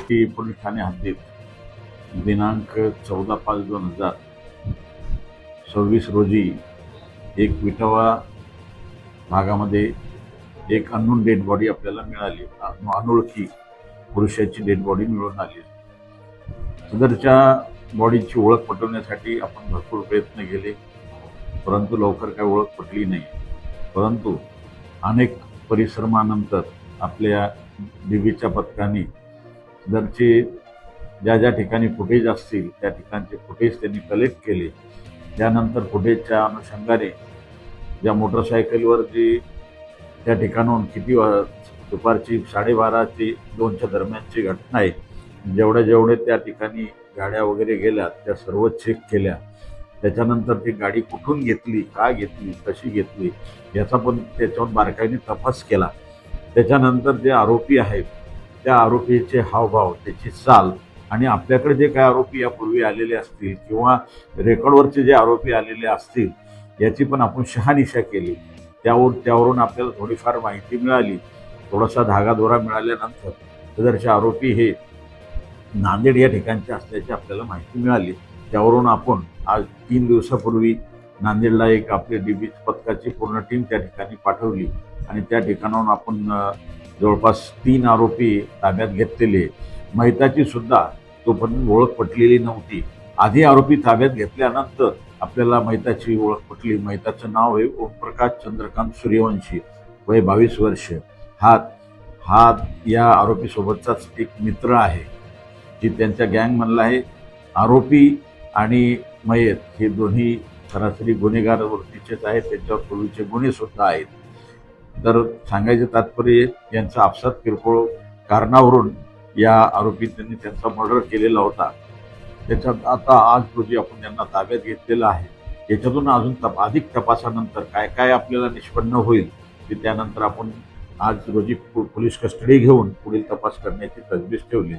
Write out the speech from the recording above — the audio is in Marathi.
की पोलीस ठाणे हद्दीत दिनांक 14/5/2026 रोजी एक विटावा भागामध्ये एक अननोन डेड बॉडी आपल्याला मिळाली. अनोळखी पुरुषाची डेड बॉडी मिळून आली. सदरच्या बॉडीची ओळख पटवण्यासाठी आपण भरपूर प्रयत्न केले, परंतु लवकर काही ओळख पटली नाही. परंतु अनेक परिश्रमानंतर आपल्या डीबीच्या पथकाने सदरचे ज्या ज्या ठिकाणी फुटेज असतील त्या ठिकाणचे फुटेज त्यांनी कलेक्ट केले. त्यानंतर फुटेजच्या अनुषंगाने ज्या मोटरसायकलवर जी त्या ठिकाणाहून किती दुपारची 12:30 ते 2च्या दरम्यानची घटना आहे, जेवढ्या त्या ठिकाणी गाड्या वगैरे गेल्या त्या सर्व चेक केल्या. त्याच्यानंतर ती गाडी कुठून घेतली, का घेतली, कशी घेतली याचा पण त्याच्यावर बारकाईने तपास केला. त्याच्यानंतर जे आरोपी आहेत त्या आरोपीचे हावभाव, त्याची चाल आणि आपल्याकडे जे काही आरोपी यापूर्वी आलेले असतील किंवा रेकॉर्डवरचे जे आरोपी आलेले असतील याची पण आपण शहानिशा केली. त्यावरून आपल्याला थोडीफार माहिती मिळाली. थोडासा धागादोरा मिळाल्यानंतर सदरचे आरोपी हे नांदेड या ठिकाणचे असल्याची आपल्याला माहिती मिळाली. त्यावरून आपण आज 3 दिवसापूर्वी नांदेडला एक आपली डीबी पथकाची पूर्ण टीम त्या ठिकाणी पाठवली आणि त्या ठिकाणाहून आपण जवळपास 3 आरोपी ताब्यात घेतलेले. मैताची सुद्धा तोपर्यंत ओळख पटलेली नव्हती. आधी आरोपी ताब्यात घेतल्यानंतर आपल्याला मैताची ओळख पटली. मैताचं नाव आहे ओमप्रकाश चंद्रकांत सूर्यवंशी, वय 22 वर्ष. हा या आरोपीसोबतचाच एक मित्र आहे जी त्यांच्या गँगमधला आहे. आरोपी आणि मयत हे दोन्ही सरासरी गुन्हेगार वृत्तीचेच आहेत. त्यांच्यावर पूर्वीचे गुन्हे सुद्धा आहेत. तर सांगायचं तात्पर्य यांचा आपसात किरकोळ कारणावरून या आरोपी त्यांनी त्यांचा मर्डर केलेला होता. त्याच्यात आता आज रोजी आपण त्यांना ताब्यात घेतलेलं आहे. याच्यातून अजून अधिक तपासानंतर काय काय आपल्याला निष्पन्न होईल ते त्यानंतर आपण आज रोजी पोलीस कस्टडी घेऊन पुढील तपास करण्याची तजवीज ठेवली.